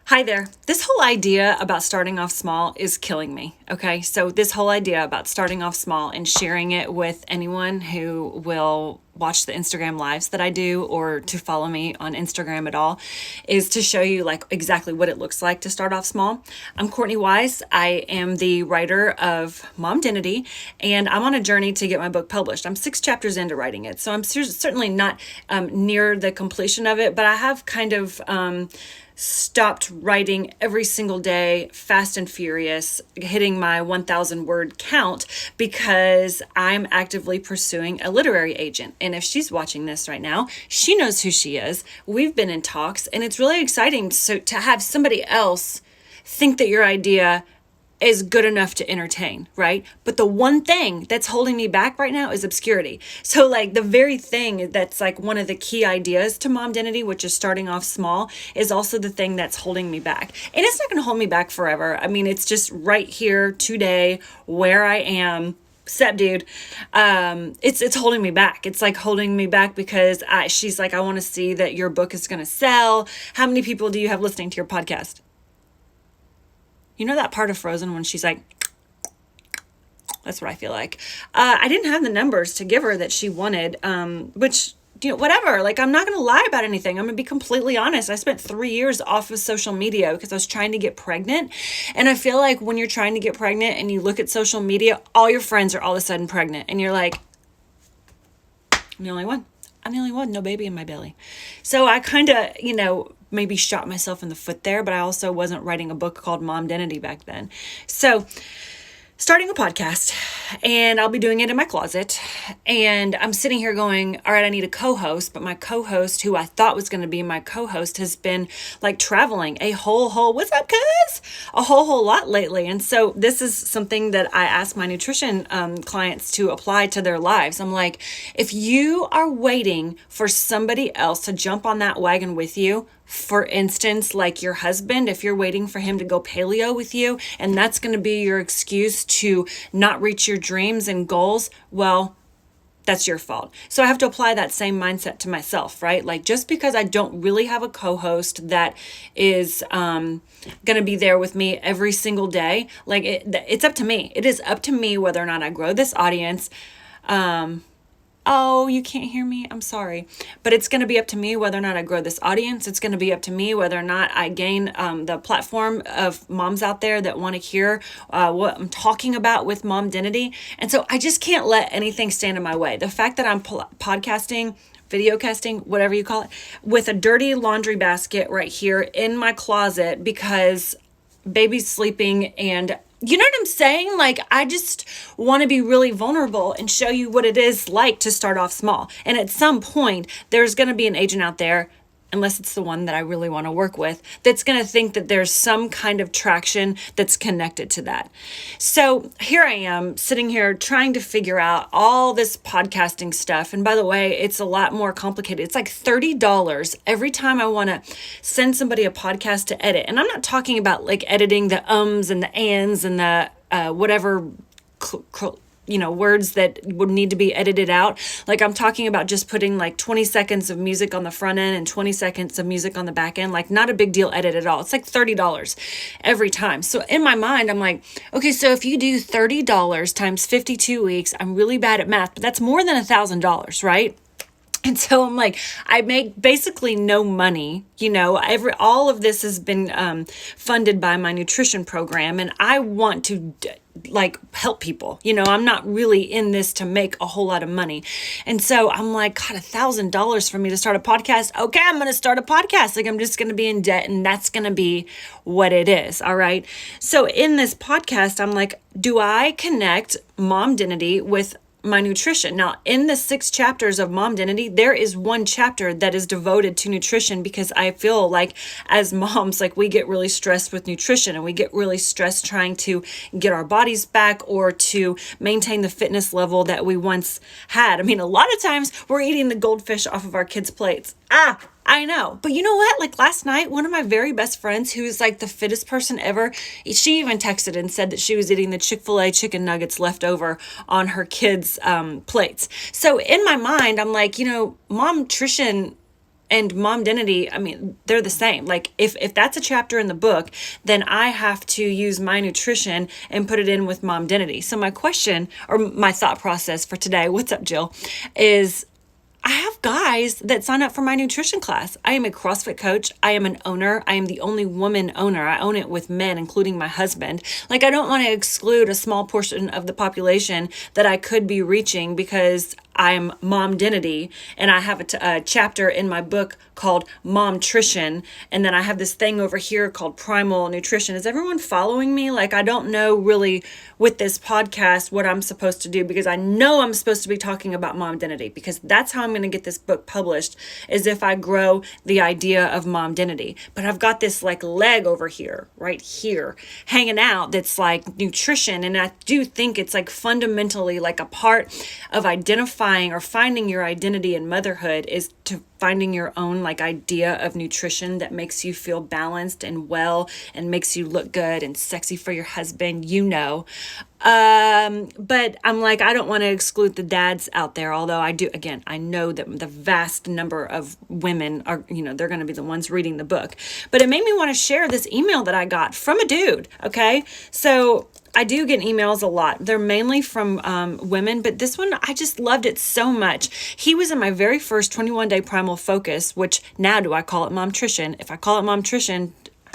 Hi there. This whole idea about starting off small is killing me. Okay. So, this whole idea about starting off small and sharing it with anyone who will watch the Instagram lives that I do or to follow me on Instagram at all is to show you like exactly what it looks like to start off small. I'm Courtney Wise. I am the writer of Mom-dentity, and I'm on a journey to get my book published. I'm 6 chapters into writing it. So, I'm certainly not near the completion of it, but I have kind of stopped writing every single day, fast and furious, hitting my 1,000 word count because I'm actively pursuing a literary agent. And if she's watching this right now, she knows who she is. We've been in talks, and it's really exciting to have somebody else think that your idea is good enough to entertain, right? But the one thing that's holding me back right now is obscurity. So like the very thing that's like one of the key ideas to Mom-dentity, which is starting off small, is also the thing that's holding me back. And it's not going to hold me back forever. I mean, it's just right here today where I am. Step dude, it's holding me back. It's like holding me back because she's like, I want to see that your book is going to sell. How many people do you have listening to your podcast? You know that part of Frozen when she's like, that's what I feel like. I didn't have the numbers to give her that she wanted, which, whatever. Like, I'm not going to lie about anything. I'm going to be completely honest. I spent 3 years off of social media because I was trying to get pregnant. And I feel like when you're trying to get pregnant and you look at social media, all your friends are all of a sudden pregnant. And you're like, I'm the only one. I'm the only one. No baby in my belly. So I kind of, maybe shot myself in the foot there, but I also wasn't writing a book called Mom-dentity back then. So starting a podcast, and I'll be doing it in my closet. And I'm sitting here going, all right, I need a co-host, but my co-host, who I thought was going to be my co-host, has been like traveling a whole, what's up, cuz? A whole lot lately. And so this is something that I ask my nutrition clients to apply to their lives. I'm like, if you are waiting for somebody else to jump on that wagon with you, for instance, like your husband, if you're waiting for him to go paleo with you, and that's going to be your excuse to not reach your dreams and goals, well, that's your fault. So I have to apply that same mindset to myself, right? Like just because I don't really have a co-host that is going to be there with me every single day, like it's up to me. It is up to me whether or not I grow this audience. Oh, you can't hear me? I'm sorry. But it's going to be up to me whether or not I grow this audience. It's going to be up to me whether or not I gain the platform of moms out there that want to hear what I'm talking about with Mom-dentity. And so I just can't let anything stand in my way. The fact that I'm podcasting, video casting, whatever you call it, with a dirty laundry basket right here in my closet because baby's sleeping and you know what I'm saying? Like, I just want to be really vulnerable and show you what it is like to start off small. And at some point, there's going to be an agent out there, unless it's the one that I really want to work with, that's going to think that there's some kind of traction that's connected to that. So here I am sitting here trying to figure out all this podcasting stuff. And by the way, it's a lot more complicated. It's like $30 every time I want to send somebody a podcast to edit. And I'm not talking about like editing the ums and the ands and the whatever words that would need to be edited out. Like I'm talking about just putting like 20 seconds of music on the front end and 20 seconds of music on the back end, like not a big deal edit at all. It's like $30 every time. So in my mind, I'm like, okay, so if you do $30 times 52 weeks, I'm really bad at math, but that's more than $1,000, right? And so I'm like, I make basically no money, all of this has been funded by my nutrition program, and I want to help people. I'm not really in this to make a whole lot of money. And so I'm like, God, $1,000 for me to start a podcast. Okay, I'm going to start a podcast. Like I'm just going to be in debt, and that's going to be what it is. All right. So in this podcast, I'm like, do I connect Mom-dentity with my nutrition? Now, in the 6 chapters of Mom-dentity, there is one chapter that is devoted to nutrition because I feel like as moms, like we get really stressed with nutrition and we get really stressed trying to get our bodies back or to maintain the fitness level that we once had. I mean, a lot of times we're eating the goldfish off of our kids' plates. I know. But you know what? Like last night, one of my very best friends who's like the fittest person ever, she even texted and said that she was eating the Chick-fil-A chicken nuggets left over on her kids' plates. So in my mind, I'm like, mom nutrition and Mom-dentity, I mean, they're the same. Like if that's a chapter in the book, then I have to use my nutrition and put it in with Mom-dentity. So my question, or my thought process for today, what's up, Jill, is I have guys that sign up for my nutrition class. I am a CrossFit coach. I am an owner. I am the only woman owner. I own it with men, including my husband. Like, I don't want to exclude a small portion of the population that I could be reaching because I'm Mom-dentity, and I have a chapter in my book called Momtrition, and then I have this thing over here called Primal Nutrition. Is everyone following me? Like, I don't know really with this podcast what I'm supposed to do, because I know I'm supposed to be talking about Mom-dentity, because that's how I'm going to get this book published, is if I grow the idea of Mom-dentity. But I've got this like leg over here, right here, hanging out that's like nutrition, and I do think it's like fundamentally like a part of identifying or finding your identity in motherhood is to finding your own like idea of nutrition that makes you feel balanced and well and makes you look good and sexy for your husband, but I'm like, I don't want to exclude the dads out there, although I do, again, I know that the vast number of women are, they're going to be the ones reading the book. But it made me want to share this email that I got from a dude. Okay. So I do get emails a lot. They're mainly from women, but this one, I just loved it so much. He was in my very first 21-day primal focus, which now do I call it Momtrition? If I call it Momtrition,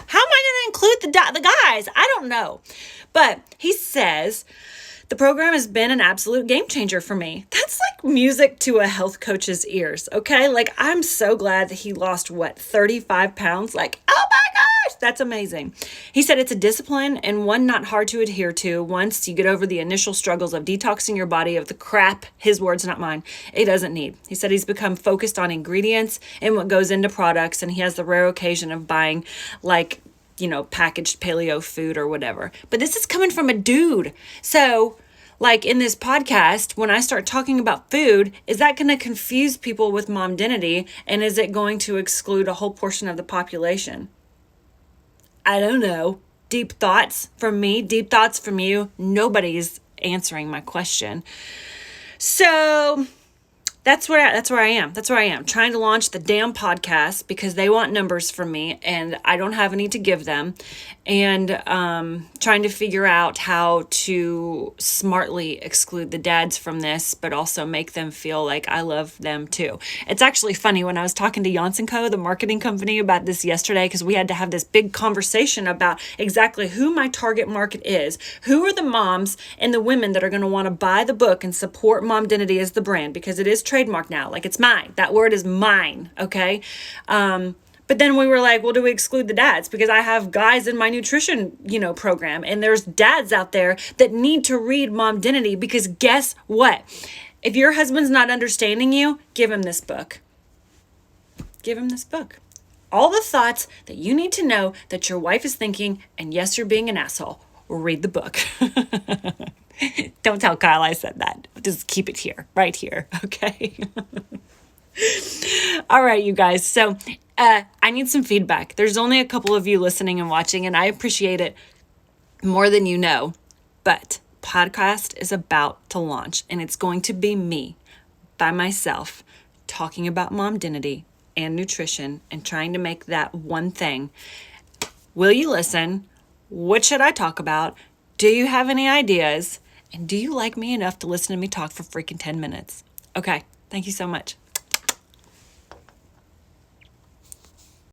how am I going to include the guys? I don't know. But he says, the program has been an absolute game changer for me. That's like music to a health coach's ears, okay? Like, I'm so glad that he lost, 35 pounds? Like, oh my gosh, that's amazing. He said it's a discipline and one not hard to adhere to once you get over the initial struggles of detoxing your body of the crap, his words, not mine, it doesn't need. He said he's become focused on ingredients and what goes into products, and he has the rare occasion of buying like, packaged paleo food or whatever. But this is coming from a dude. So, like in this podcast, when I start talking about food, is that going to confuse people with Mom-dentity? And is it going to exclude a whole portion of the population? I don't know. Deep thoughts from me, deep thoughts from you. Nobody's answering my question. So that's where I am trying to launch the damn podcast because they want numbers from me and I don't have any to give them, and trying to figure out how to smartly exclude the dads from this, but also make them feel like I love them too. It's actually funny, when I was talking to Janssen Co., the marketing company, about this yesterday, because we had to have this big conversation about exactly who my target market is, who are the moms and the women that are going to want to buy the book and support Mom-dentity as the brand, because it is trademark now. Like, it's mine. That word is mine. Okay. But then we were like, well, do we exclude the dads? Because I have guys in my nutrition, program, and there's dads out there that need to read Mom-dentity, because guess what? If your husband's not understanding you, give him this book. Give him this book. All the thoughts that you need to know that your wife is thinking, and yes, you're being an asshole. Read the book. Don't tell Kyle I said that. Just keep it here, right here. Okay. All right, you guys. So I need some feedback. There's only a couple of you listening and watching, and I appreciate it more than you know. But podcast is about to launch, and it's going to be me by myself talking about Mom-dentity and nutrition and trying to make that one thing. Will you listen? What should I talk about? Do you have any ideas? And do you like me enough to listen to me talk for freaking 10 minutes? Okay. Thank you so much.